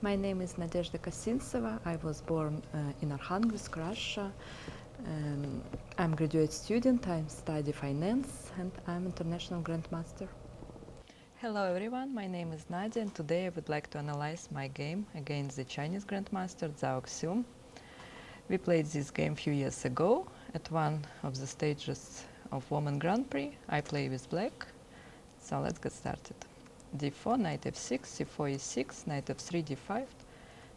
My name is Nadezda Kosintseva. I was born in Arkhangelsk, Russia. I'm a graduate student. I study finance and I'm international grandmaster. Hello everyone, my name is Nadia and today I would like to analyze my game against the Chinese grandmaster Zhao Xium. We played this game a few years ago at one of the stages of Women Grand Prix. I play with black, so let's get started. d4, knight f6, c4 e6, knight f3, d5,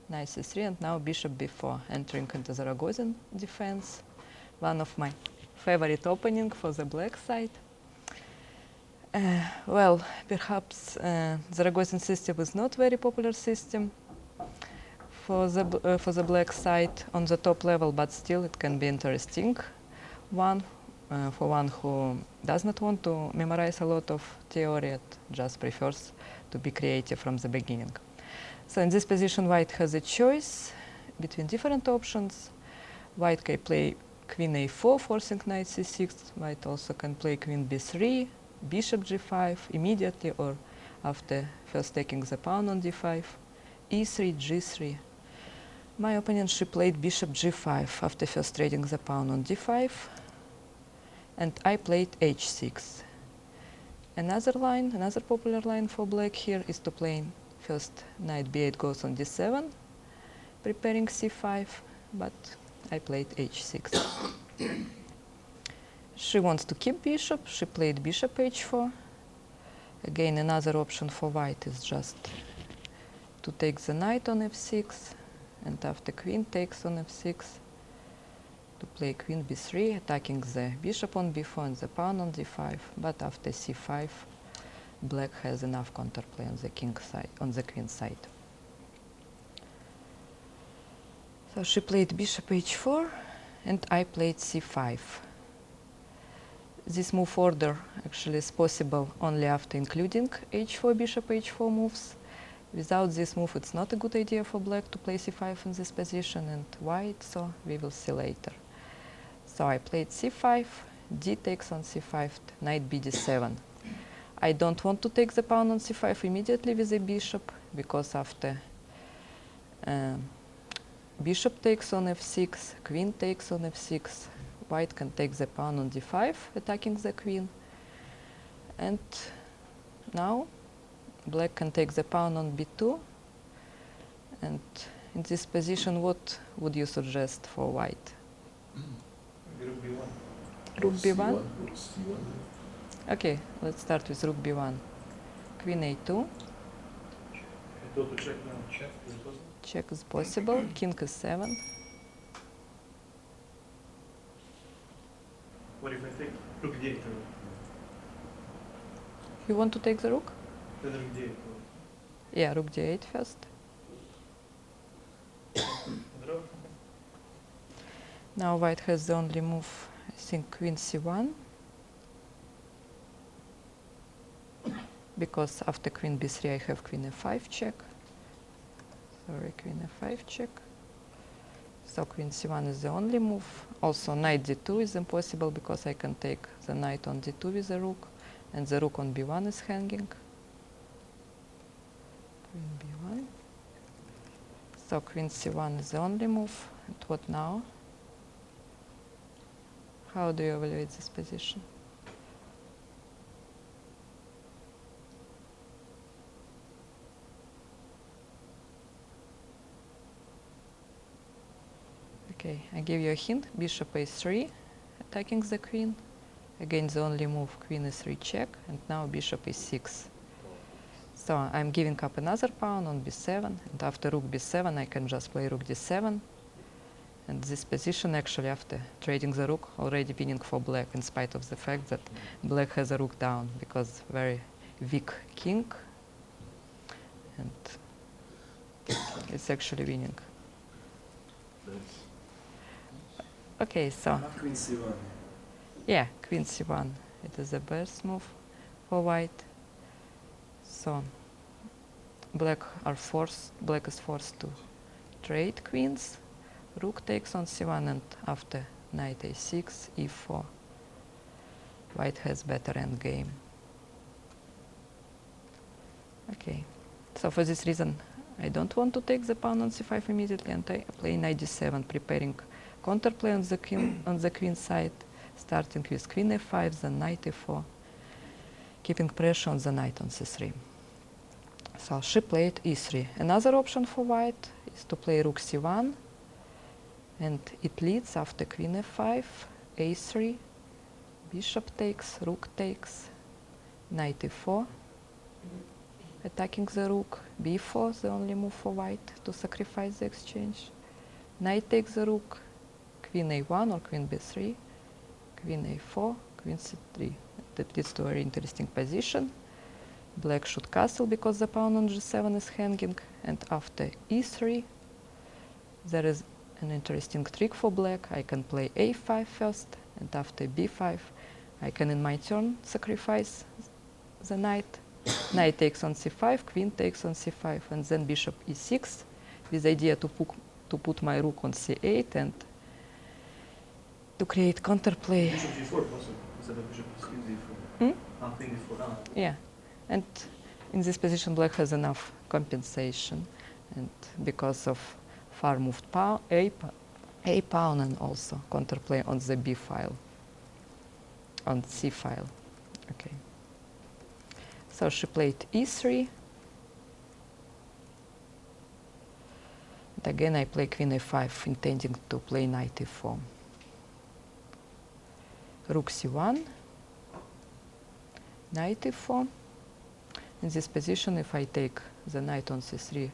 knight c3, and now bishop b4, entering into the Rogozin defense, one of my favorite opening for the black side. Well, perhaps the Rogozin system is not very popular system for the black side on the top level, but still it can be interesting one for one who does not want to memorize a lot of theory and just prefers to be creative from the beginning. So in this position, white has a choice between different options. White can play queen a4, forcing knight c6. White also can play queen b3, bishop g5 immediately or after first taking the pawn on d5, e3, g3. My opponent, she played bishop g5 after first trading the pawn on d5, and I played h6. Another popular line for black here is to play first knight b8 goes on d7, preparing c5, but I played h6. She wants to keep bishop, she played bishop h4. Again, another option for white is just to take the knight on f6, and after queen takes on f6, to play queen b3, attacking the bishop on b4 and the pawn on d5, but after c5, black has enough counterplay on the king side, on the queen side. So she played bishop h4, and I played c5. This move order actually is possible only after including h4, bishop h4 moves. Without this move, it's not a good idea for black to play c5 in this position, and white, so we will see later. So I played c5, d takes on c5, knight bd7. I don't want to take the pawn on c5 immediately with a bishop, because after bishop takes on f6, queen takes on f6, white can take the pawn on d5, attacking the queen. And now black can take the pawn on b2. And in this position, what would you suggest for white? Rook b1. Rook b1? Rook c1. Okay, let's start with rook b1. Queen a2. I thought to check now. Check. Is it possible? Check is possible. King e7. What if I take rook d8? You want to take the rook? Then rook d8. Yeah, rook d8 first. Draw. Now white has the only move, I think, queen c1. Because after queen b3 I have queen f5 check. Sorry, queen f5 check. So queen c1 is the only move. Also knight d2 is impossible because I can take the knight on d2 with the rook, and the rook on b1 is hanging. Queen b1. So queen c1 is the only move. And what now? How do you evaluate this position? Okay, I give you a hint. Bishop a3, attacking the queen. Again, the only move, queen e3 check, and now bishop e6. So I'm giving up another pawn on b7, and after rook b7 I can just play rook d7. And this position, actually, after trading the rook, already winning for black, in spite of the fact that black has a rook down, because very weak king, and it's actually winning. Okay, so Queen c1. yeah, queen c1. It is the best move for white. So black is forced to trade queens. Rook takes on c1, and after knight a6, e4, white has better endgame. Okay, so for this reason I don't want to take the pawn on c5 immediately, and I play knight d7, preparing counterplay on the queen side, starting with queen a5, then knight e4, keeping pressure on the knight on c3. So she played e3. Another option for white is to play rook c1, and it leads after queen f5, a3, bishop takes, rook takes, knight e4, attacking the rook, b4, the only move for white to sacrifice the exchange. Knight takes the rook, queen a1 or queen b3, queen a4, queen c3. That leads to a very interesting position. Black should castle because the pawn on g7 is hanging, and after e3 there is an interesting trick for black. I can play a5 first, and after b5 I can in my turn sacrifice the knight. Knight takes on c5, queen takes on c5, and then bishop e6, with the idea to put my rook on c8 and to create counterplay. Bishop g4 possible instead of bishop c4. Queen e4. Yeah, and in this position black has enough compensation, and because of far moved pawn, a pawn, and also counterplay on the b file, on c file. Okay. So she played e3. And again I play queen a5, intending to play knight e4. Rook c1, knight e4. In this position, if I take the knight on c3,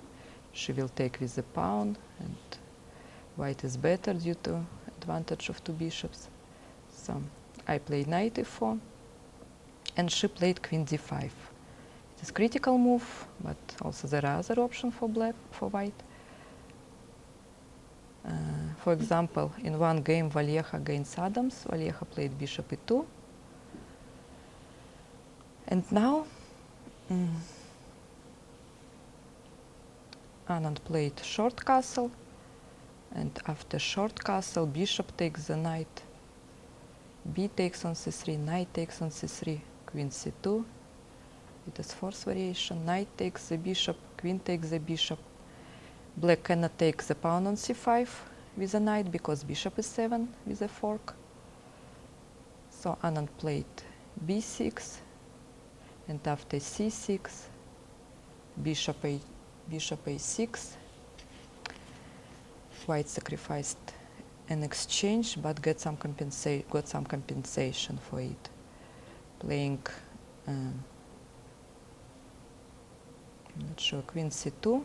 she will take with the pawn, and white is better due to advantage of two bishops. So I played knight e4, and she played queen d5. It is critical move, but also there are other options for white. For example, in one game Valleja against Adams, Valleja played bishop e2. And now Anand played short castle, and after short castle, bishop takes the knight, b takes on c3, knight takes on c3, queen c2. It is fourth variation. Knight takes the bishop, queen takes the bishop. Black cannot take the pawn on c5 with a knight because bishop is 7 with a fork. So Anand played b6, and after c6, bishop a6. White sacrificed an exchange, but got some compensation for it, playing I'm not sure, queen c2.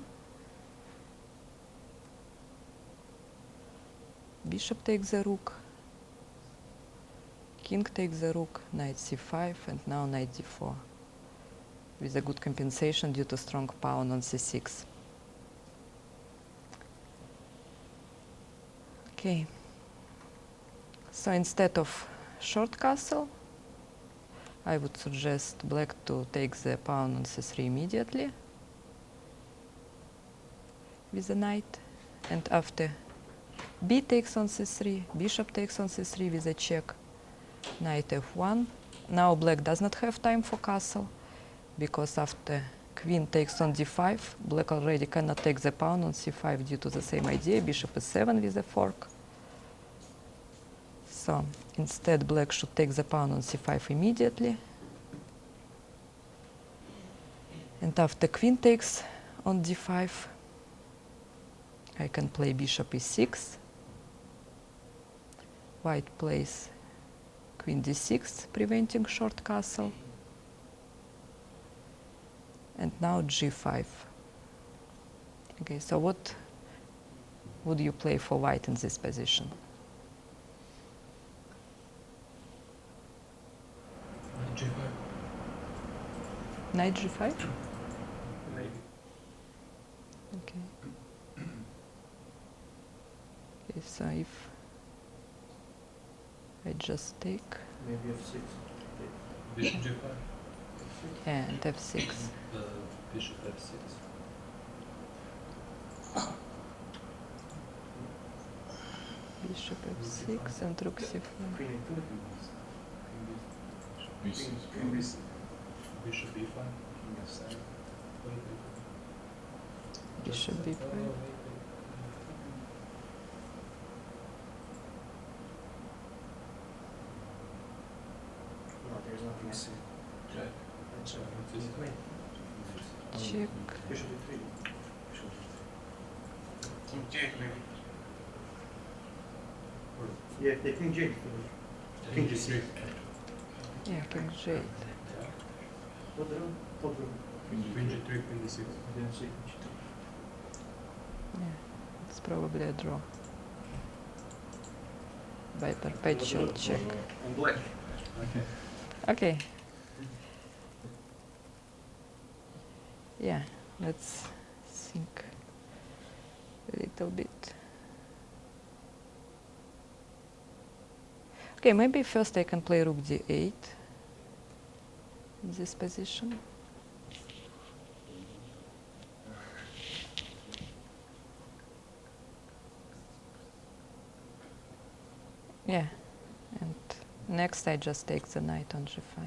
Bishop takes the rook, king takes the rook, knight c5, and now knight d4, with a good compensation due to strong pawn on c6. Okay, so instead of short castle, I would suggest black to take the pawn on c3 immediately with the knight, and after b takes on c3, bishop takes on c3 with a check, knight f1. Now black does not have time for castle, because after queen takes on d5, black already cannot take the pawn on c5 due to the same idea, bishop is 7 with a fork. So instead black should take the pawn on c5 immediately, and after queen takes on d5, I can play bishop e6. White plays queen d6, preventing short castle. And now g5. Okay, so what would you play for white in this position? G5. Knight g5? Maybe. Okay. Okay, so if I just take Maybe f6. Bishop g5. and f6. Bishop f6. Bishop f6 and rook c5. Queen e2. Queen b6. Bishop e5. King f7. Bishop b5. No, there's nothing I see. Check. Check. Bishop d3. King Jack maybe. Yeah, the king J. King g6. Yeah, king j8. What the hell? What the Queen g3, queen d6. Then c. Yeah, it's probably a draw. By perpetual check. On black. Okay. Okay. Yeah, let's think a little bit. Okay, maybe first I can play rook d8 in this position. Yeah, and next I just take the knight on g5.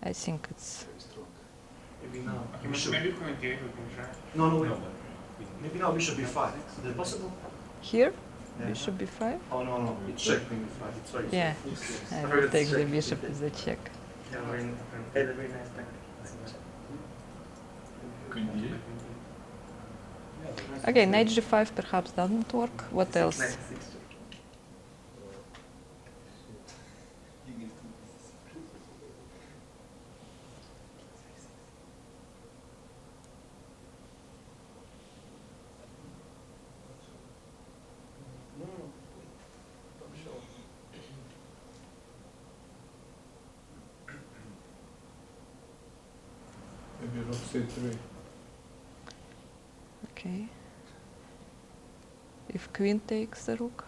I think it's Maybe now. Okay, Bishop. maybe queen d8 we can try. No, no, wait. No, but Maybe now bishop b5. Is that possible? here, Yeah. bishop b5. Oh, no, no. It's check queen b5. Sorry. Yeah, I I will heard take it's the check. bishop as a check. Yeah, very nice tactic. queen d8. Okay, knight g5 perhaps doesn't work. What else? Knight c6. Maybe rook c3. Okay. If queen takes the rook.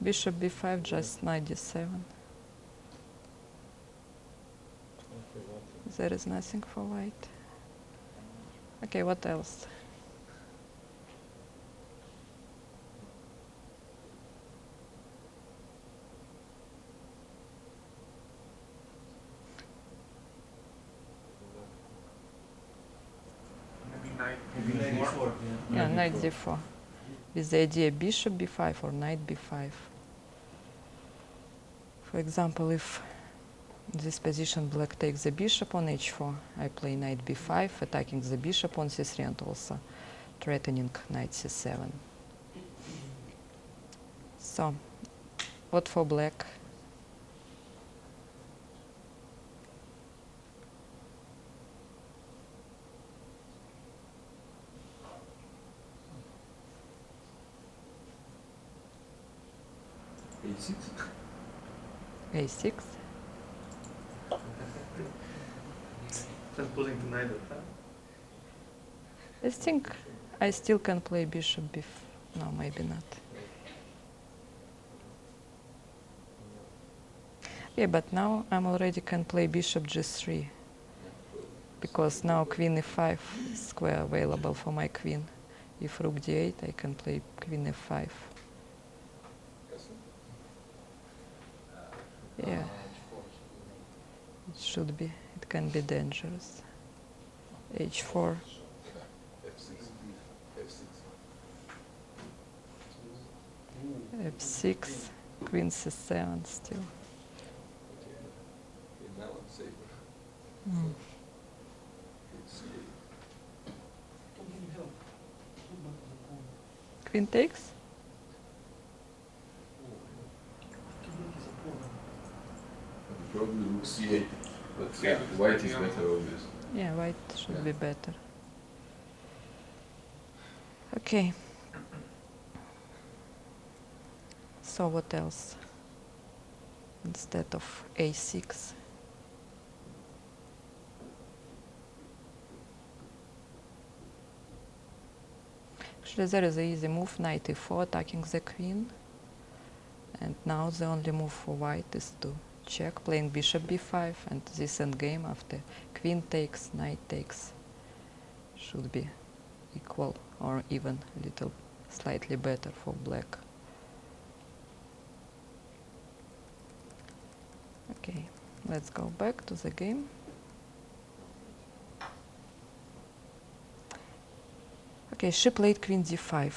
Bishop b5, just knight d7. There is nothing for white. Okay, what else? Maybe knight. Maybe knight d4. Yeah, knight d4. With the idea bishop b5 or knight b5. For example, if in this position black takes the bishop on h4, I play knight b5, attacking the bishop on c3 and also threatening knight c7. So, what for black? a6. a6. Just putting the knight at that. I think I still can play bishop b5. No, maybe not. Yeah, but now I'm already can play bishop g3 because now queen e5 is square available for my queen. If rook d8, I can play queen f5. Yeah, it should be. It can be dangerous. h4. f6, queen c7 still. Mm. Queen takes? Probably rook c8. But Yeah, yeah, it's white better, is yeah. better, obviously. Yeah, white should be better. Okay. So what else? Instead of a6. Actually, there is an easy move, knight e4, attacking the queen. And now the only move for white is to check, playing bishop b5, and this endgame after queen takes, knight takes should be equal or even a little slightly better for black. Okay, let's go back to the game. Okay, she played queen d5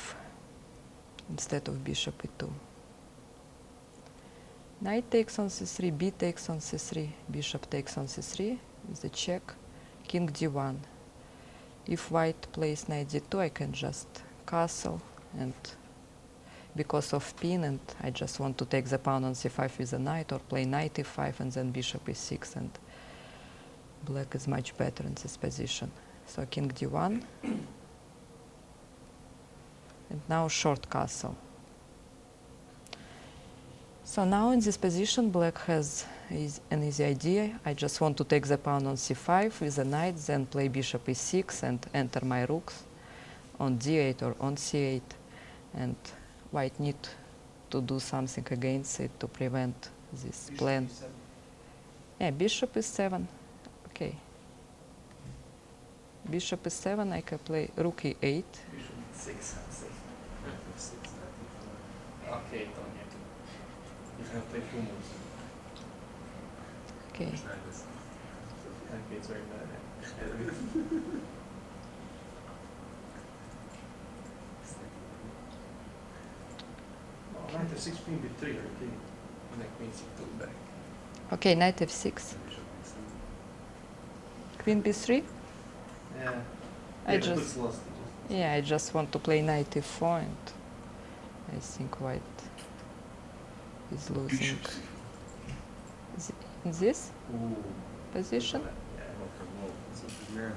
instead of bishop e2. Knight takes on c3, b takes on c3, bishop takes on c3 with a check, king d1. If white plays knight d2, I can just castle, and because of pin, and I just want to take the pawn on c5 with a knight, or play knight e5 and then bishop e6, and black is much better in this position. So king d1, and now short castle. So now in this position, black has an easy idea. I just want to take the pawn on c5 with a knight, then play bishop e6 and enter my rooks on d8 or on c8. And white need to do something against it to prevent this plan. Yeah, bishop e7. Okay. Bishop e7, I can play rook e8. Bishop 6, I'm safe. Okay, don't have to. You can play 2 moves. Okay. Okay, it's very bad. Oh, knight f6, queen b3, okay. Knight queen c2 back. Okay, knight f6. Queen b3. Yeah. I Yeah, just- looks lost. Yeah, I just want to play knight e4, and I think white is losing in this Ooh. position. Yeah, I hope for more.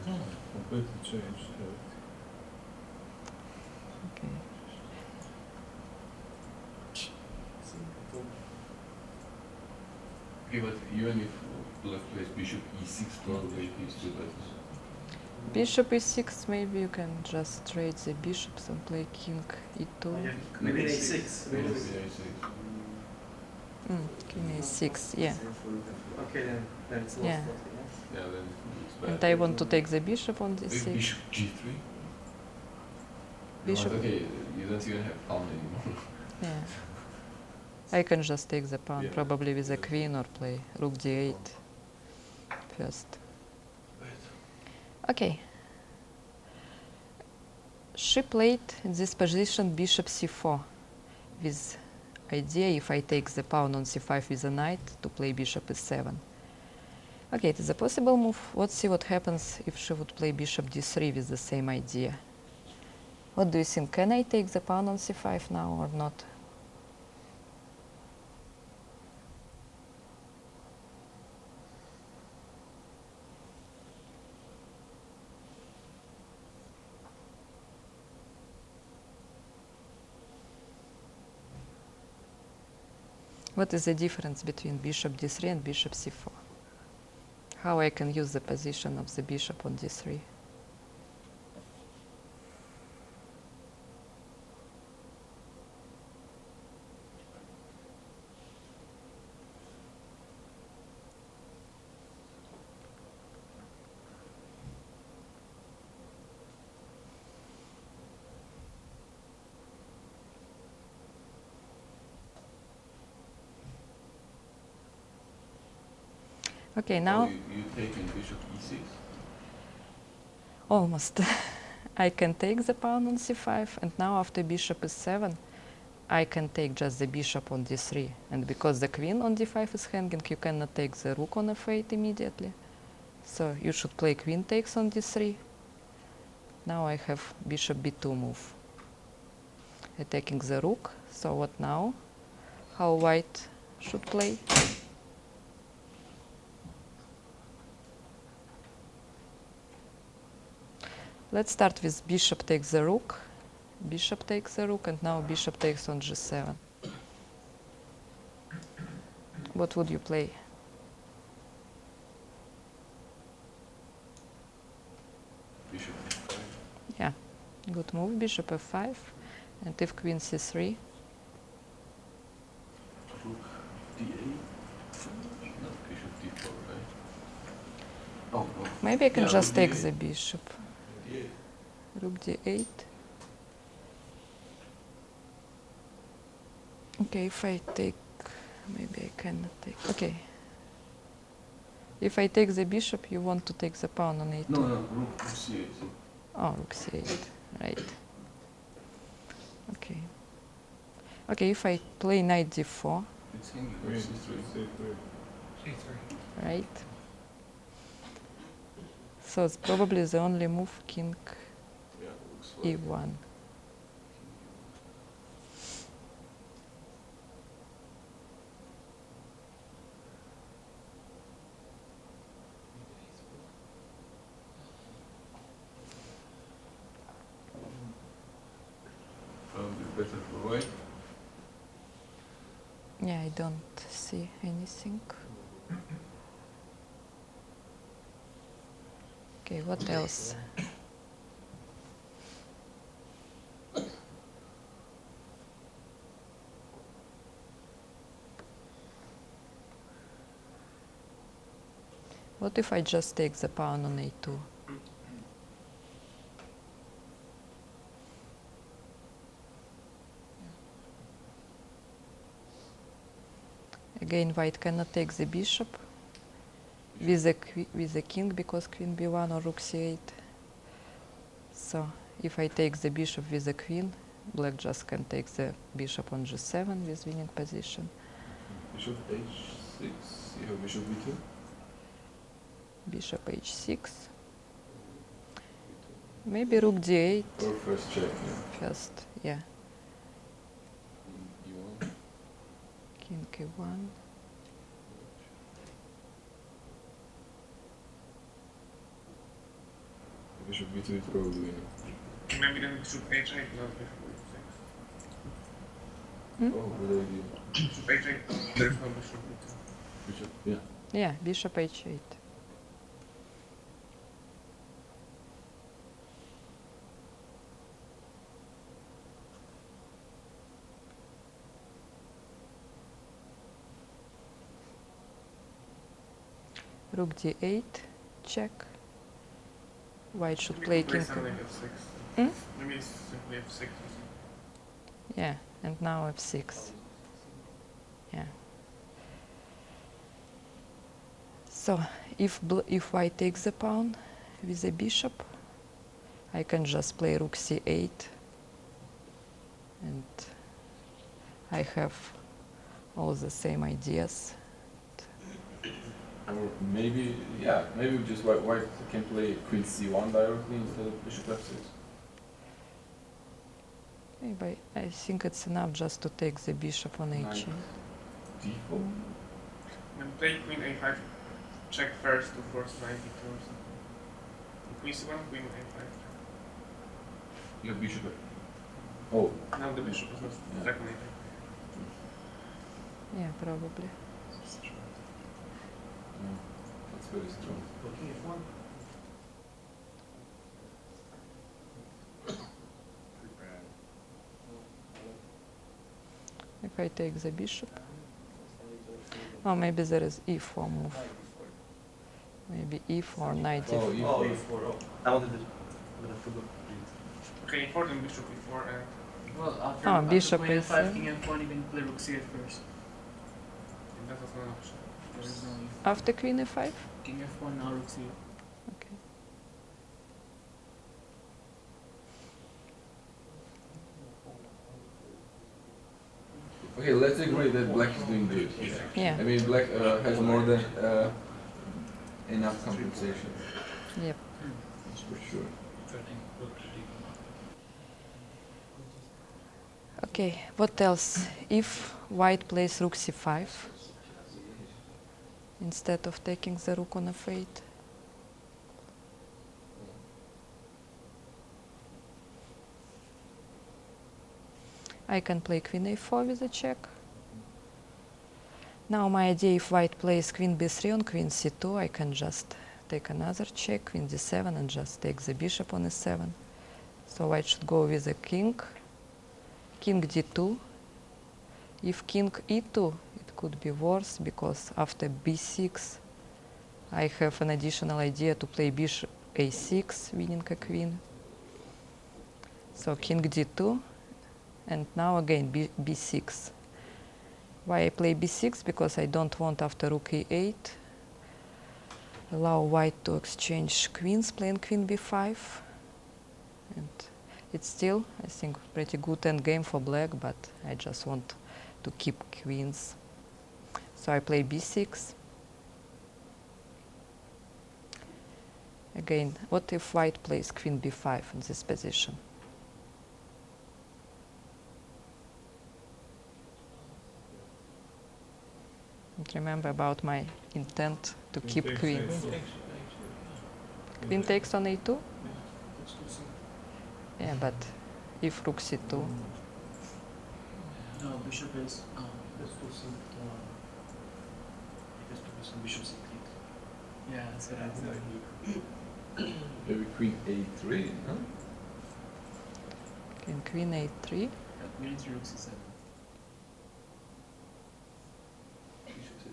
Completely changed. Okay. Okay, but even if black plays bishop e6, probably he's still better. Bishop e6, maybe you can just trade the bishops and play king e2. Maybe a6. Maybe a6. King a6, yeah. Okay, then it's lost. Yeah. Yeah. Yeah, then it's bad. And I want to take the bishop on Maybe d6. bishop g3. Bishop. Okay, you don't even have pawn anymore. Yeah. I can just take the pawn, Yeah. probably with a queen, or play rook d8 first. Okay. She played in this position bishop c4 with idea, if I take the pawn on c5 with a knight, to play bishop e7. Okay, it is a possible move. Let's see what happens if she would play bishop d3 with the same idea. What do you think? Can I take the pawn on c5 now or not? What is the difference between bishop d3 and bishop c4? How I can use the position of the bishop on d3? Okay, now You taking bishop e6? almost. I can take the pawn on c5, and now after bishop e7, I can take just the bishop on d3. And because the queen on d5 is hanging, you cannot take the rook on f8 immediately. So you should play queen takes on d3. Now I have bishop b2 move, attacking the rook. So what now? How white should play? Let's start with bishop takes the rook. Bishop takes the rook, and now bishop takes on g7. What would you play? Bishop e5. Yeah, good move, bishop f5. And if queen c3, Rook d8. Oh, Maybe I can Yeah, just rook take d8. the bishop. yeah. Rook d8. Okay, if I take, maybe I cannot take. Okay. If I take the bishop, you want to take the pawn on a2. No, rook c8. Oh, rook c8. Right. Okay. Okay, if I play knight d4, It's hanging on c3. C3. right? So it's probably the only move, king Yeah, looks like e1. probably better for white. Yeah, I don't see anything. Okay, what else? What if I just take the pawn on a2? Again, white cannot take the bishop with the king because queen b1 or rook c8. So if I take the bishop with the queen, black just can take the bishop on g7 with winning position. Bishop h6. You have bishop b2. Bishop h6. Maybe rook d8 Or first check, yeah. first. Yeah, e1. king e1. Bishop b2 is probably winning. Maybe then bishop h8, not bishop h6. Oh, good idea. Bishop h8, there's no bishop b2. Bishop, yeah. Yeah, bishop h8. Rook d8, check. White should Maybe play play king. something f6. Hmm? Maybe it's simply f6 or something. Yeah, and now f6. Yeah. So if white takes the pawn with the bishop, I can just play rook c8, and I have all the same ideas. Or maybe, yeah, maybe just white can play queen c1 directly instead of bishop f6. Maybe I think it's enough just to take the bishop on Knight h8. d4. When play queen a5, check first to force knight d2 or something. Queen c1, queen a5. You have bishop. Oh, Now the bishop is not Yeah. stagnating. Yeah, probably. yeah, that's very strong. King f1. If I take the bishop. Oh, maybe there is e4 move. Maybe e4, knight Oh, e4. e4. Oh, e4. Oh, I wanted to, but I forgot. Okay, e4 then bishop e4 and Well, after, Oh, after bishop queen is, f5, king f1, you can play rook c8 first. that was not an option. There is no After queen e5? king f1, now rook c8. Okay. Okay, let's agree that black is doing good. Yeah. I mean, black has more than enough compensation. Yep. That's for sure. Okay, what else? If white plays rook c5 instead of taking the rook on f8, I can play queen a4 with a check. Now my idea, if white plays queen b3 on queen c2, I can just take another check, queen d7, and just take the bishop on e7. So white should go with the king, king d2. If king e2, it could be worse, because after b6, I have an additional idea to play bishop a6, winning a queen. So king d2, and now again b6. Why I play b6? Because I don't want after rook e8 allow white to exchange queens, playing queen b5. And it's still, I think, pretty good endgame for black, but I just want to keep queens. So I play b6. Again, what if white plays queen b5 in this position? And remember about my intent to keep queens. Queen takes on a2? That's too simple. Yeah, but if rook c2, No, bishop is. That's too simple. It has to be some bishop c3. Yeah, that's what I was Maybe queen a3, no? and queen a3. We need rook c7. Bishop c3.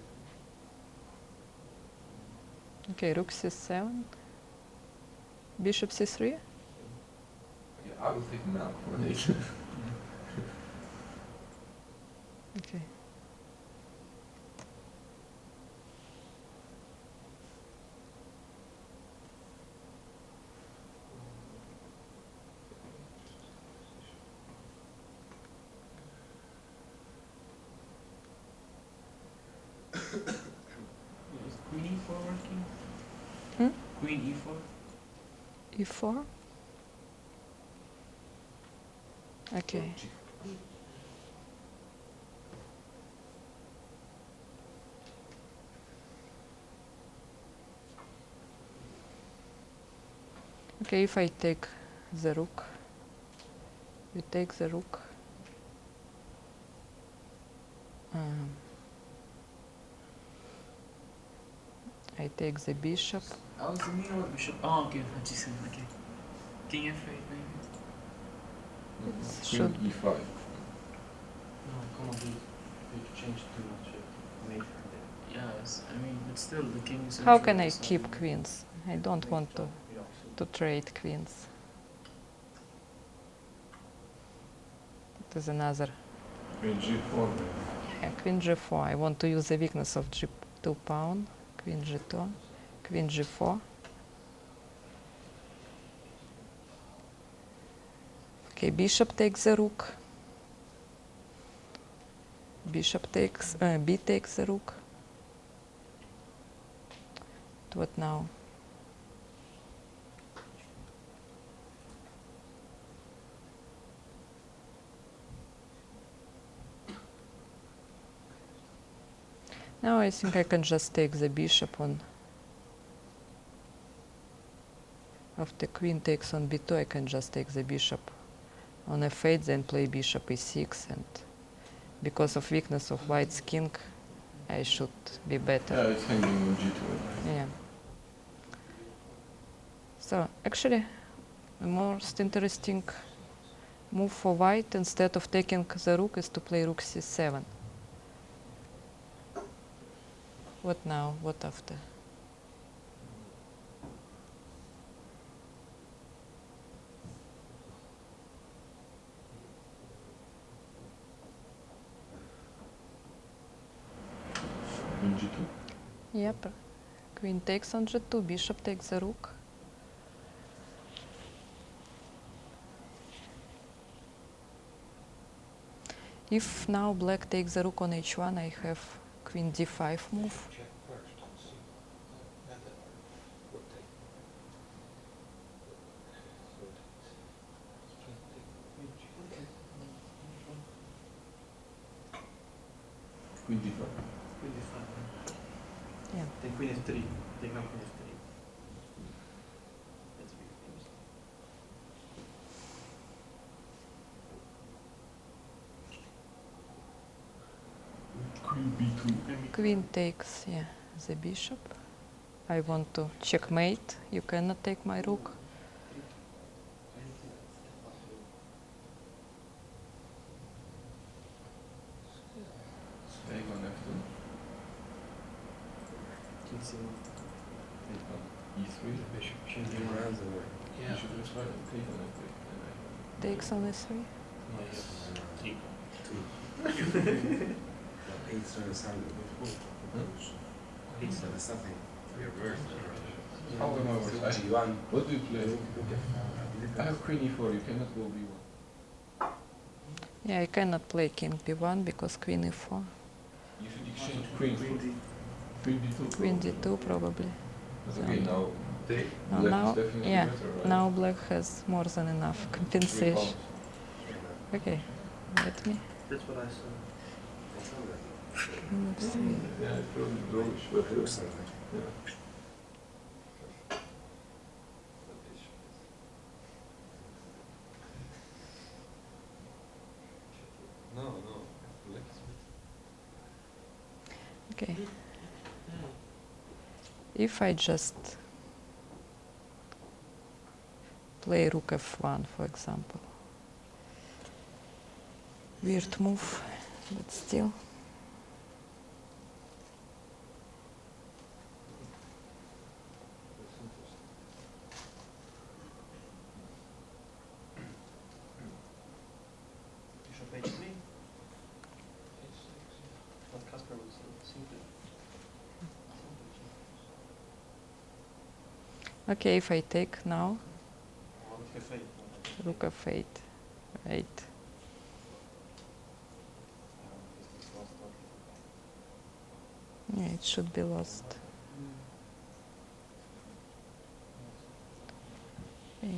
Okay, rook c7. Bishop c3. Yeah, I will take now for an 8. Okay. Is queen e4 working? Hmm? Queen e4? e4. Okay. Okay, if I take the rook, we take the rook. I take the bishop. I was thinking about bishop. Oh, okay, g7, okay. King f8, maybe? It Queen should. e5. No, come on, dude. You've changed too much. Made from there. Yes, I mean, but still, the king is. How can I keep queens? I don't want to trade queens. It is another. Queen g4. Yeah, queen g4. I want to use the weakness of g2 pawn. Queen g2. Queen g4. Okay, bishop takes the rook. Bishop takes, b takes the rook. What now? Now I think I can just take the bishop on. After queen takes on b2, I can just take the bishop on f8, then play bishop e6, and because of weakness of white's king, I should be better. Yeah, it's hanging on g2. Yeah. So actually, the most interesting move for white instead of taking the rook is to play rook c7. What now? What after? Queen g2. Yep. Queen takes on g2, bishop takes the rook. If now black takes the rook on h1, I have queen d5 move. Check first and see method or rotate. Queen d5. Queen d5. Yeah. Then queen f3. Take now queen f3. That's big things. Queen b2. Queen takes, yeah, the bishop. I want to checkmate. You cannot take my rook. Take on f2. King c1. take on e3. Bishop Changing rounds and what? Yeah. Bishop is right, and take on f8. Takes on s3. Yes. Take. Eight's on the sound. Eight's on the something. Reverse. How am I worse? G1. What do you play? I have queen e4, you cannot go b1. Yeah, I cannot play king b1 because queen e4. You should exchange queen for queen d2. Queen d2 probably. But again, now No, black now, is definitely yeah, better, right? now black has more than enough Three compensation. pawns. Okay, let me. That's what I saw. Queen f3. Yeah, it's probably drawish, but It looks like. yeah. No, no. Black is Okay. If I just play rook f1, for example. Weird move, but still. Bishop h3. But Casper was simply. Okay, if I take now, Rook f8. rook f8, right. Yeah, it should be lost. Okay.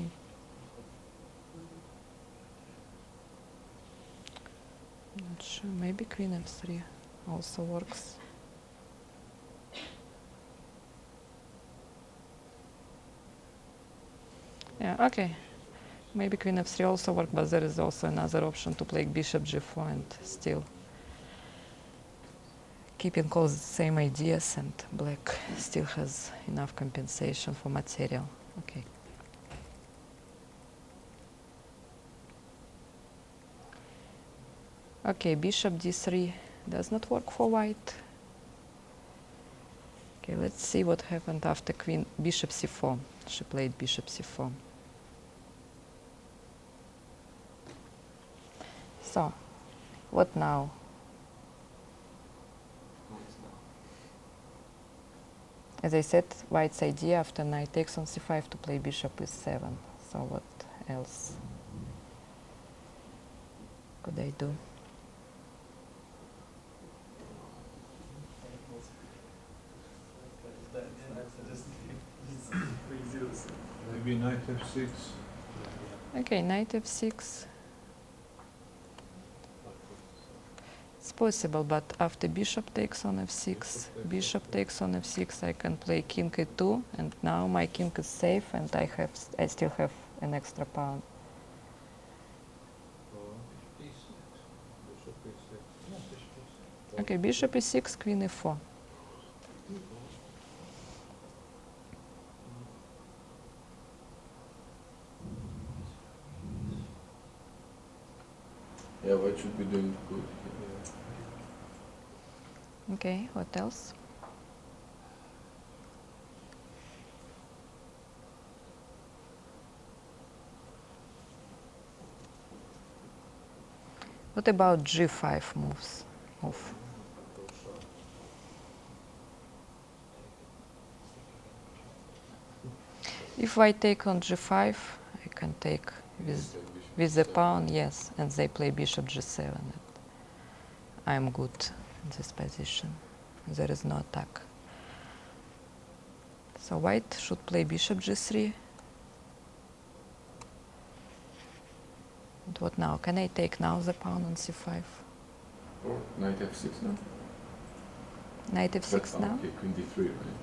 Not sure, maybe queen f3 also works. Yeah, okay. Maybe queen f3 also works, but there is also another option to play bishop g4 and still keeping all the same ideas, and black still has enough compensation for material. Okay. Okay, bishop d3 does not work for white. Okay, let's see what happened after queen bishop c4. She played bishop c4. So, what now? As I said, white's idea after knight takes on c5 to play bishop e7. So what else could I do? Maybe knight f6. Okay, knight f6. It's possible, but after bishop takes on f6, bishop takes on f6, I can play king e2, and now my king is safe, and I still have an extra pawn. Okay, bishop e6, queen e4. Yeah, white should be doing good. Okay, what else? What about g5 moves? Move. If I take on g5, I can take with the pawn, yes, and they play bishop g7. I'm good in this position. There is no attack. So white should play bishop g3. And what now? Can I take now the pawn on c5? Or knight f6 now? Knight f6 But, now? okay, queen d3, right?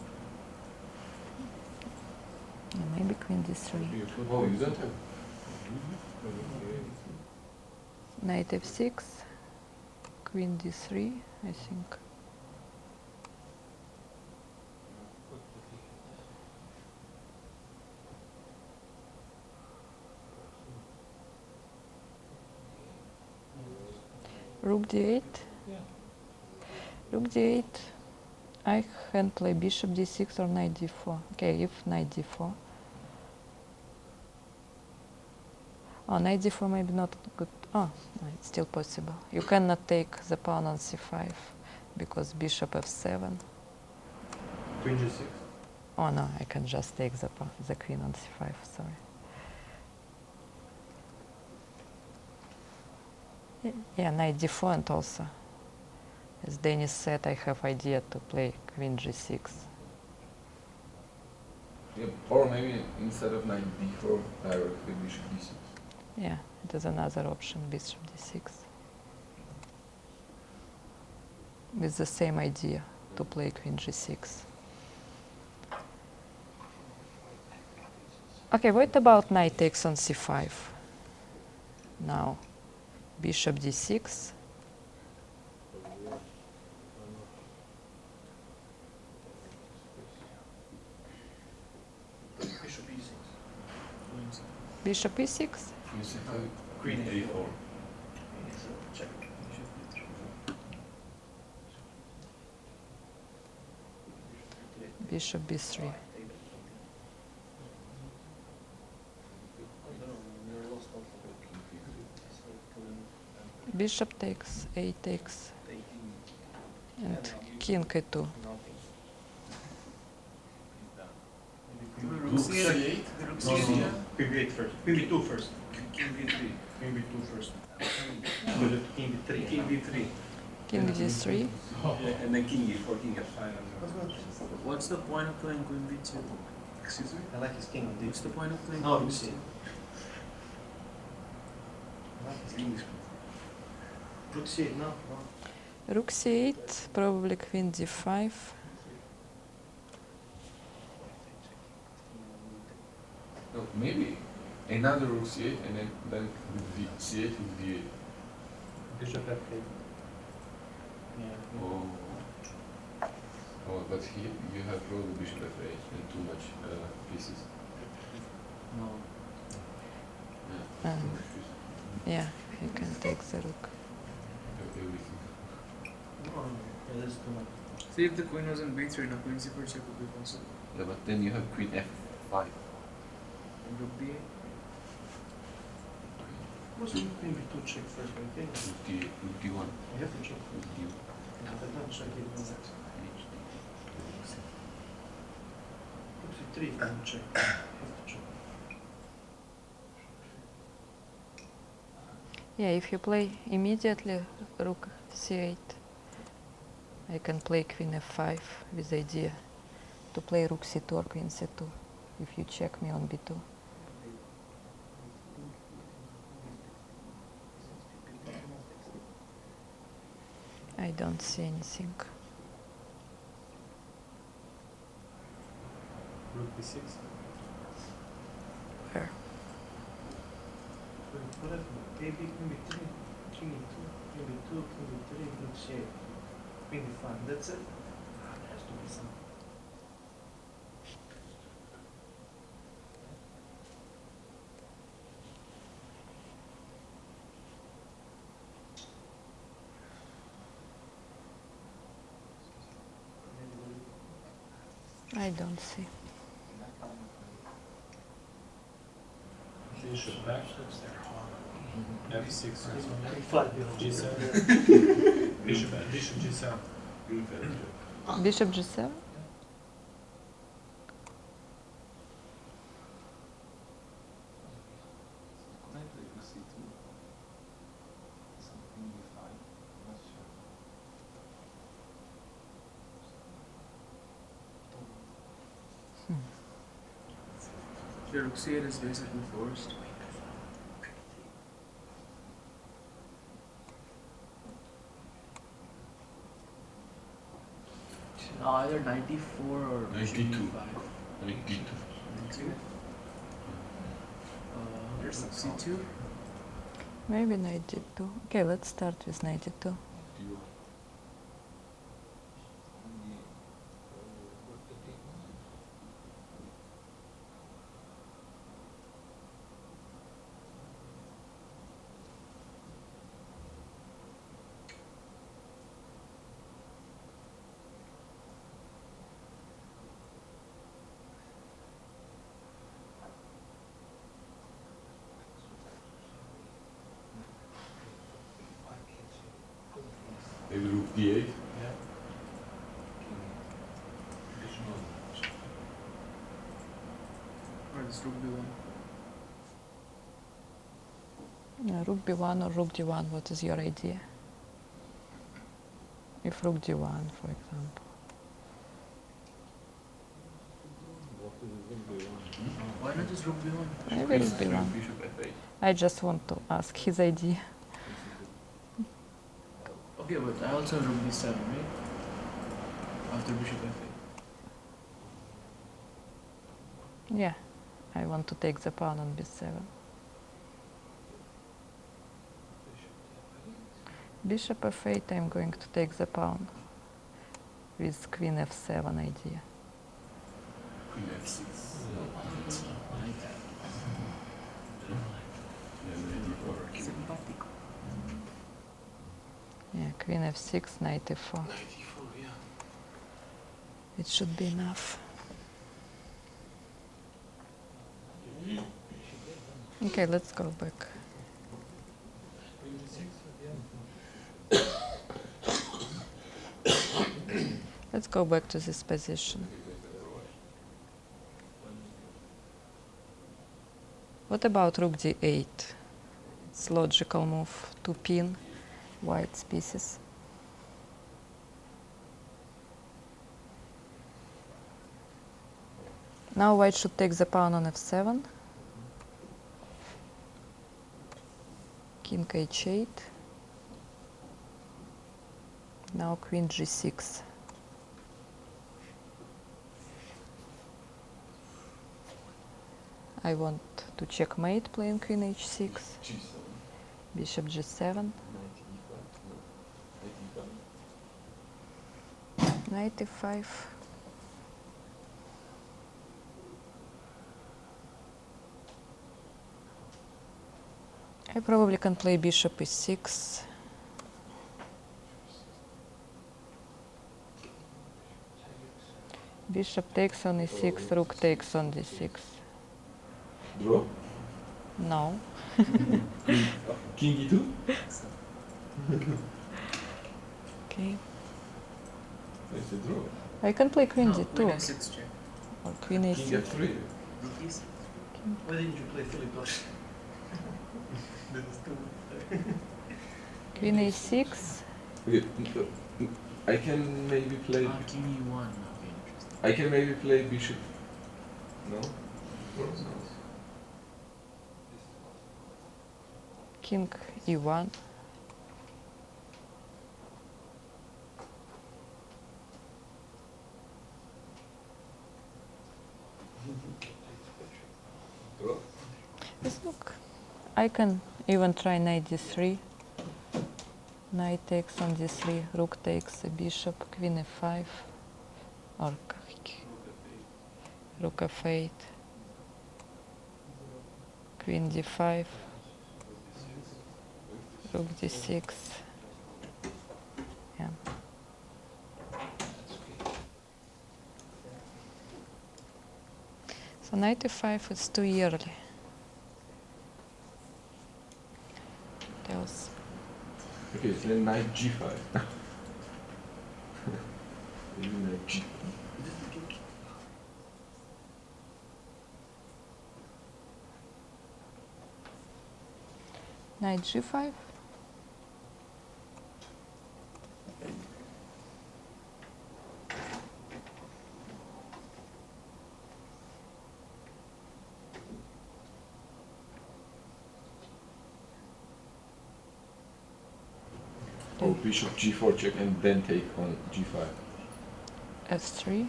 Yeah, maybe queen d3. Oh, you don't have. Knight f6, queen d3, I think. Rook d8. Rook d8. I can play bishop d6 or knight d4. Okay, if knight d4. Oh, knight d4 maybe not good. Oh, no, it's still possible. You cannot take the pawn on c5 because bishop f7. Queen G6. Oh no, I can just take the queen on c5, sorry. Yeah, knight d4, and also, as Denis said, I have idea to play queen g6. Yeah, or maybe instead of knight d4, directly bishop d6. Yeah, it is another option, bishop d6. With the same idea, to play queen g6. Okay, what about knight takes on c5? Now, bishop d6. Bishop E6. Bishop e6. Queen A4. Check. Bishop b3. Bishop takes, a takes, and king e2. Rook C8. Rook No, no, C8. no. Queen B8 first. Queen B2 first. King B3. Queen B2 first. King B3. King B3. King d3. And then king e4, king f5. What's the point of playing queen b2? Excuse me? I like his king on D. What's the point of playing No, queen Rook C8. b2? I like his king. Rook C8, no, no. Rook c8, probably queen d5. No, maybe another rook c8 and then with c8 with d8. Bishop F8. Yeah. Oh. Oh, but here you have probably bishop f8 and too much pieces. No. Yeah. Um, Too much pieces. Yeah, you can take the rook. Everything. No, yeah, that's too much. See, if the queen was on b3, now queen c4 check would be possible. Yeah, but then you have queen f5. And rook b8. What's Queen B2 check first? I think. Rook d1. I have to check. Rook d1. Yeah, but not check it. No. Rook C3 if I don't check. I have to check. Yeah, if you play immediately rook c8, I can play queen f5 with the idea to play rook c2 or queen c2 if you check me on b2. I don't see anything. Rook B6. Where? Whatever. A, B, Queen B3, King E2, Queen B2, King B3, Rook C8, Queen B5. That's it. There has to be something. I don't see. Bishop back. F6. G7. Bishop G7. Bishop g7? The rook c8 is basically forced. Either 94 or 92. 85. Knight d2. Rook c2. Maybe knight d2. Okay, let's start with knight d2. Maybe rook d8. Yeah. Or this rook b1. Rook b1 or rook d1, what is your idea? If rook d1, for example. Why not just rook b1? Maybe rook b1. Bishop f8. I just want to ask his idea. Okay, but I also have rook b7, right? After bishop f8. Yeah, I want to take the pawn on b7. Bishop f8, I'm going to take the pawn with queen f7 idea. Queen f6. Simpático. Yeah, queen f6, knight e4. 94, yeah. It should be enough. Okay, let's go back. Let's go back to this position. What about rook d8? It's logical move to pin white's pieces. Now white should take the pawn on f7. King h8. Now queen g6. I want to checkmate playing queen h6. G7. Bishop g7. Knight e5. No, knight e5. Knight e5. I probably can play bishop e6. Bishop takes on e6, rook takes on d6. Draw. No. King e2. Okay. It's a draw. I can play queen No, d2 queen f6 check. or queen King a6. f3. Rook e6. Why didn't you play Philip Blush? That was too Queen a6. Okay. I can maybe play. King e1. Okay, interesting. I can maybe play bishop. No. No. King e1. Draw. Yes, look. I can even try knight d3. Knight takes on d3, rook takes a bishop, queen f5, or rook f8, queen d5, rook d6. Yeah. So knight e5 is too early. What else? Okay, so then knight g5. Maybe knight g. Knight g5. Oh, bishop g4 check and then take on g5. f3.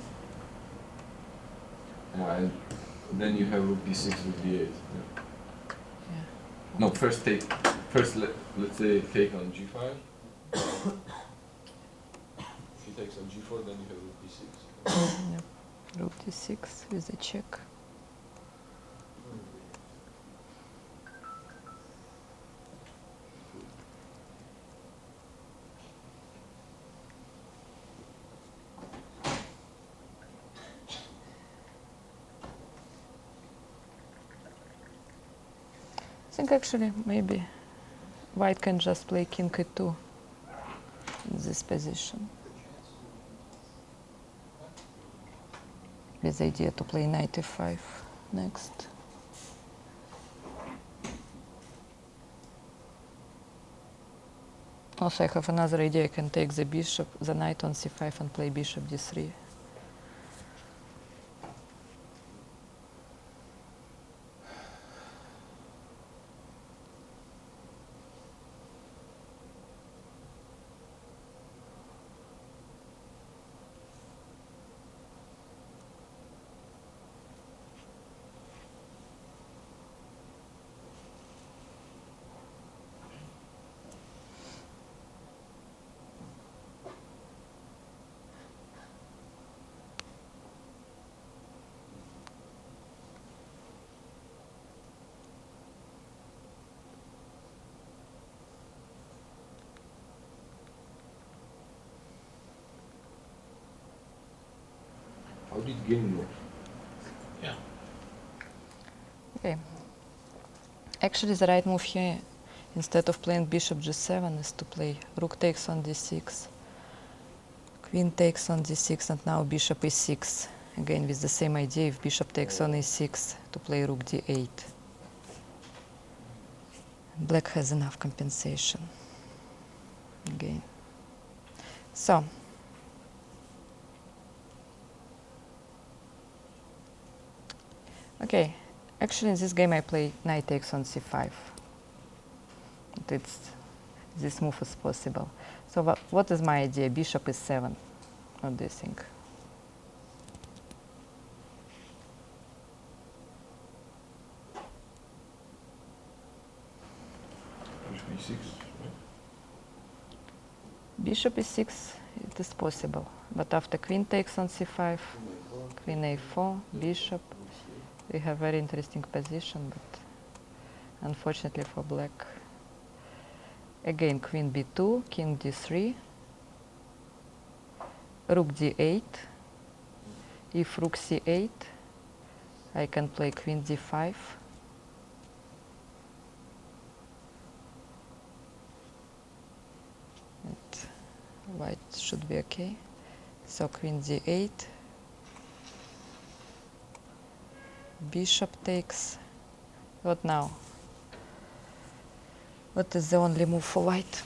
And then you have rook d6 with d8. Yeah. Yeah. No, first take. First, let's say take on g5. If he takes on g4, then you have rook d6. Yep. Rook d6 with a check. I think actually maybe white can just play king e2. in this position. With the idea to play knight f5 next. Also, I have another idea. I can take the bishop, the knight on c5 and play bishop d3. How did game move? Yeah. Okay. Actually, the right move here, instead of playing bishop g7, is to play rook takes on d6, queen takes on d6, and now bishop e6. Again, with the same idea, if bishop takes on e6, to play rook d8. Black has enough compensation. Again. So, okay, actually in this game I play knight takes on c5. This move is possible. So what is my idea? Bishop is 7. What do you think? Bishop e6, right? Bishop e6, it is possible. But after queen takes on c5, queen a4, bishop, we have very interesting position, but unfortunately for black. Again, queen b2, king d3, rook d8. If rook c8, I can play queen d5. And white should be okay. So queen d8, bishop takes. What now? What is the only move for white?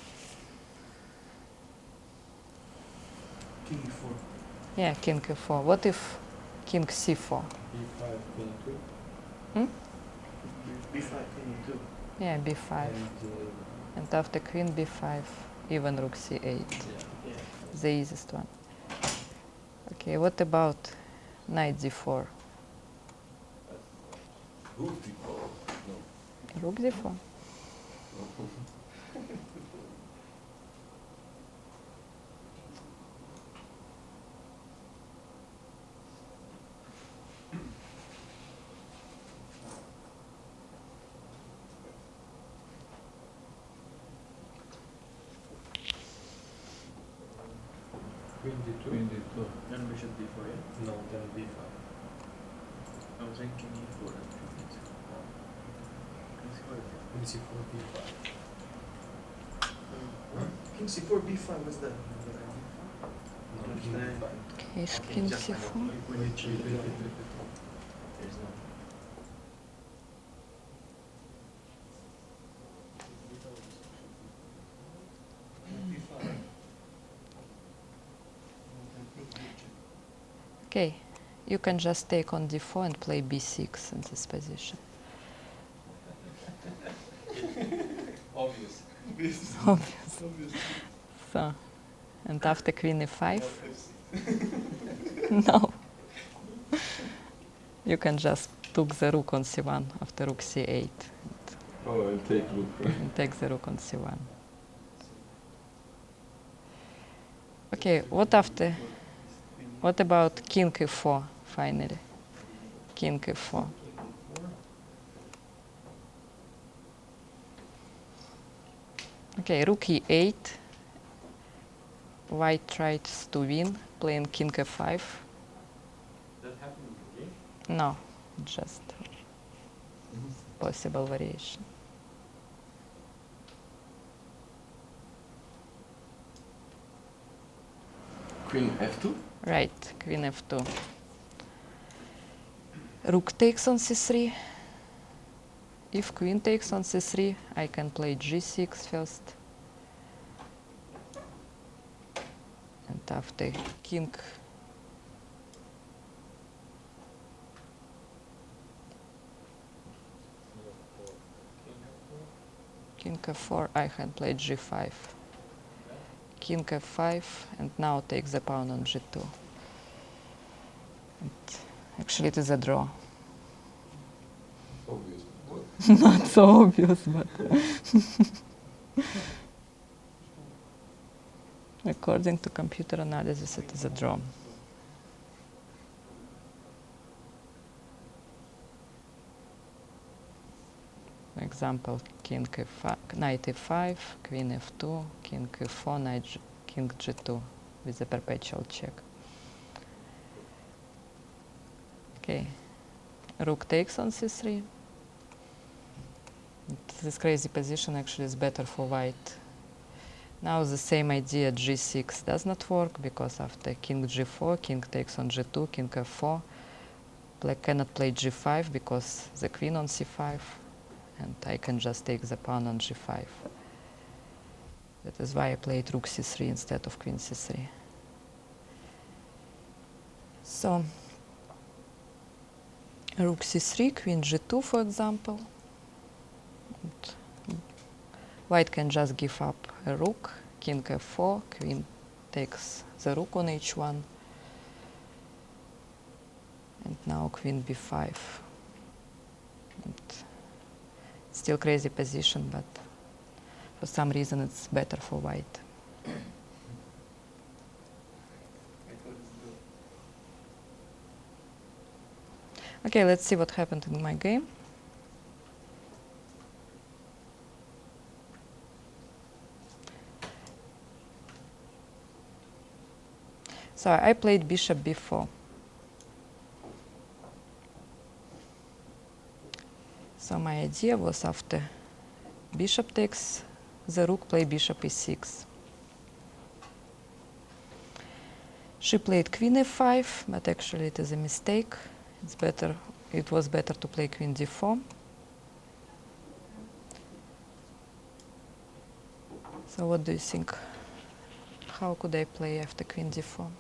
King e4. Yeah, king e4. What if king c4? E5, queen 2. Hmm? B5, king e2. Yeah, b5. And And after queen b5, even rook c8. Yeah. The easiest one. Okay, what about knight d4? Rook d4. Rook d4. No. queen d2. Queen d2. Then bishop d4, yeah? No, then b5. I was thinking e4 and queen d2. Queen c4, b5. King c4, b5, what's that? No, king b5. Okay, is king c4. Wait. There's no. Okay, you can just take on d4 and play b6 in this position. Obvious. Obvious. So, and after queen e5, no. You can just took the rook on c1 after rook c8 Oh, and take rook. and take the rook on c1. Okay, what after? What about king e4 finally? King e4. Okay, rook e8. White tries to win, playing king f5. That happened in the game? No, just possible variation. Queen f2? Right, queen f2. Rook takes on c3. If queen takes on c3, I can play g6 first. And after king f4, I can play g5. King f5, and now takes the pawn on g2. And actually, it is a draw. Obvious. Not so obvious, but according to computer analysis, it is a draw. For example, king f5, knight e5, queen f2, king e4, knight king g2 with a perpetual check. Okay, rook takes on c3. This crazy position actually is better for white. Now the same idea, g6 does not work because after king g4, king takes on g2, king f4. Black cannot play g5 because the queen on c5, and I can just take the pawn on g5. That is why I played rook c3 instead of queen c3. So, rook c3, queen g2, for example. And white can just give up a rook, king f4, queen takes the rook on h1, and now queen b5. And still crazy position, but for some reason it's better for white. Okay, let's see what happened in my game. So I played bishop b4. So my idea was after bishop takes the rook, play bishop e6. She played queen f5, but actually it is a mistake. It was better to play queen d4. So what do you think? How could I play after queen d4?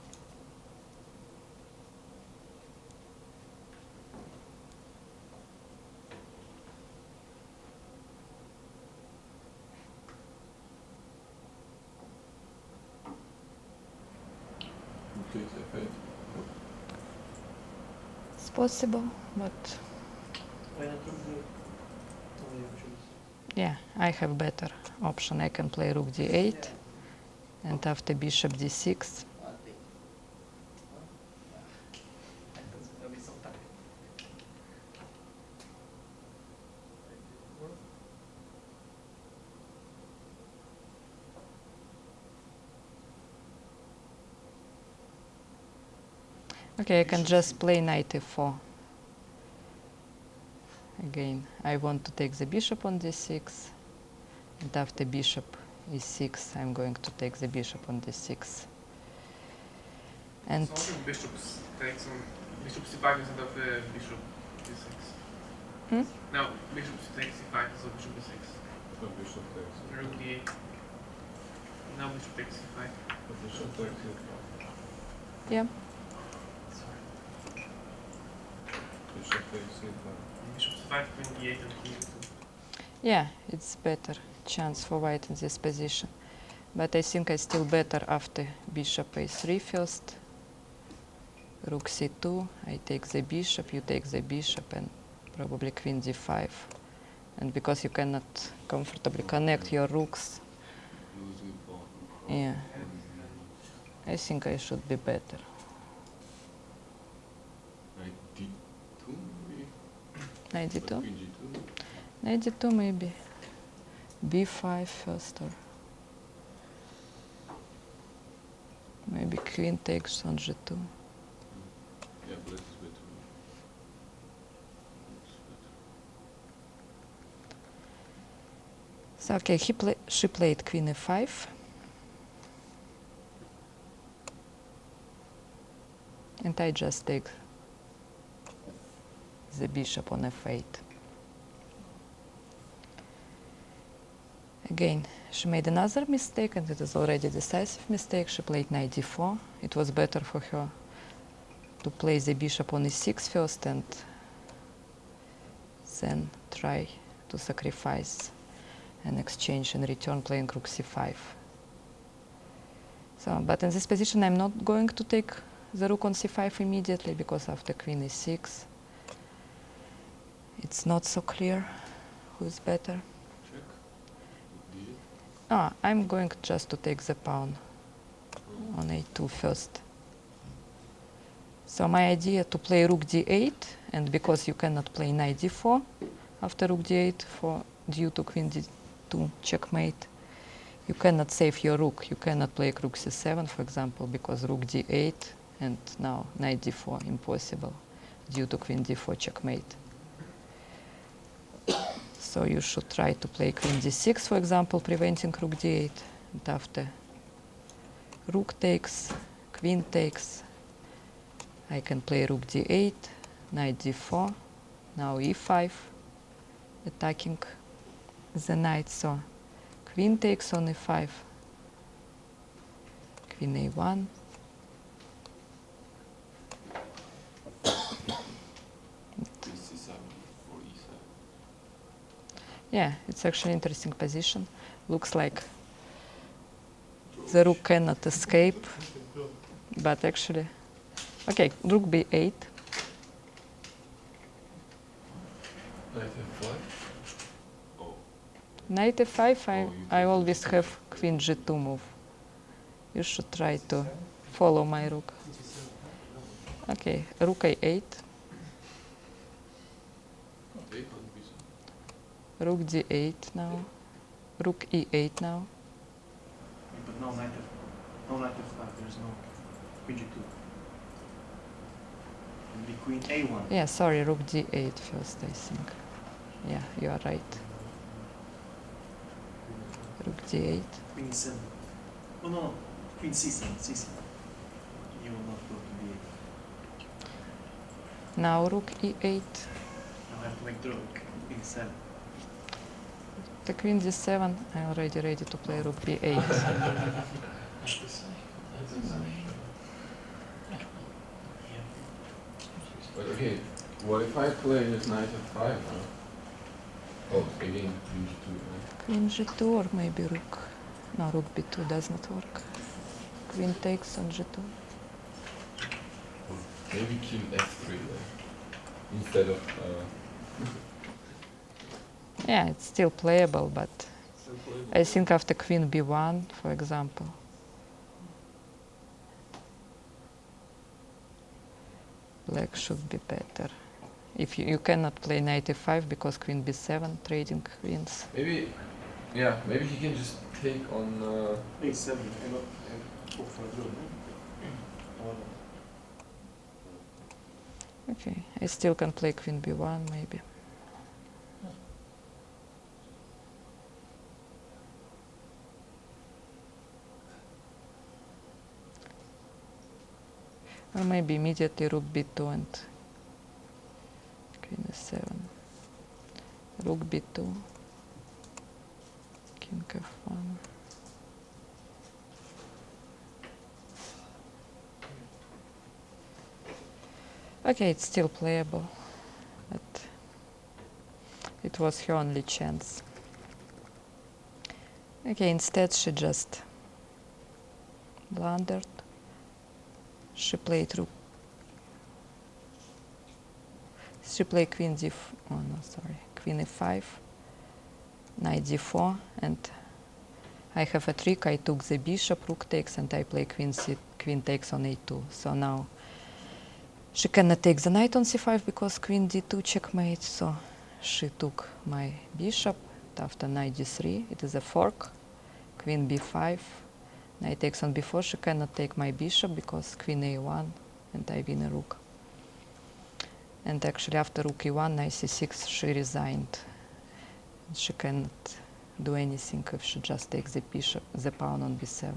Takes f8. It's possible, but Why not rook d8? Only you choose. yeah, I have better option. I can play rook d8, and after bishop d6. Okay, I can just play knight e4. Again, I want to take the bishop on d6, and after bishop e6, I'm going to take the bishop on d6. And So what if bishop takes on bishop c5 instead of bishop d6? No, bishop takes c5 instead of bishop d6. So bishop takes it. Rook d8. Now bishop takes c5. Bishop takes it. yeah, Bishop takes it. Bishop c5, queen d8, and king d2. yeah, it's better chance for white in this position. But I think I still better after bishop a3 first. Rook c2, I take the bishop, you take the bishop, and probably queen d5. And because you cannot comfortably connect your rooks, Losing pawn. yeah, I think I should be better. Knight d2 maybe? Knight But d2? queen g2? Knight d2 maybe. b5 first, or maybe queen takes on g2. Yeah, black is better. So okay, she played queen e5. and I just take the bishop on f8. Again, she made another mistake, and it is already a decisive mistake. She played knight d4. It was better for her to play the bishop on e6 first and then try to sacrifice an exchange and return playing rook c5. So, but in this position I'm not going to take the rook on c5 immediately, because after queen e6 it's not so clear who is better. I'm going just to take the pawn on a2 first. So my idea to play rook d8, and because you cannot play knight d4 after rook d8 due to queen d2 checkmate, you cannot save your rook. You cannot play rook c7, for example, because rook d8 and now knight d4 impossible due to queen d4 checkmate. So you should try to play queen d6, for example, preventing rook d8. And after rook takes, queen takes, I can play rook d8, knight d4, now e5, attacking the knight. So queen takes on e5, queen a1, yeah, it's actually an interesting position. Looks like the rook cannot escape, but actually, okay, rook b8. Knight f5? Oh. Knight f5, I always have queen g2 move. You should try to follow my rook. Okay, rook a8. Rook d8 now. Rook e8 now. But no knight f5, there's no queen g2. It'll be queen a1. Yeah, sorry, rook d8 first, I think. Yeah, you are right. Rook d8. Queen e7. Oh no, queen c7, c7. You will not go to b8. Now rook e8. Now I have to make the rook, queen e7. The queen d7, I'm already ready to play rook b8. But okay, what if I play this knight f5 now? Oh, again, queen g2, right? Queen g2 or maybe rook. No, rook b2 does not work. Queen takes on g2. Maybe king f3 then, instead of... Yeah, it's still playable, but I think after queen b1, for example. Black should be better. If you cannot play knight e5 because queen b7 trading queens. Maybe, yeah, maybe he can just take on... a7 and go for a draw. Okay, I still can play queen b1 maybe. Or maybe immediately rook b2 and queen e7. Rook b2, king f1. Okay, it's still playable, but it was her only chance. Okay, instead she just blundered. She played rook. She played queen d4. Oh no, sorry, queen e5, knight d4, and I have a trick. I took the bishop, rook takes, and I play queen takes on a2. So now she cannot take the knight on c5 because queen d2 checkmate. So she took my bishop. After knight d3, it is a fork. Queen b5. Knight takes on b4, she cannot take my bishop because queen a1 and I win a rook. And actually after rook e1, knight c6, she resigned. She cannot do anything if she just takes the bishop, the pawn on b7.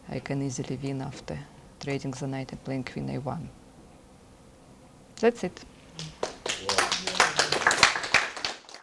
I can easily win after trading the knight and playing queen a1. That's it.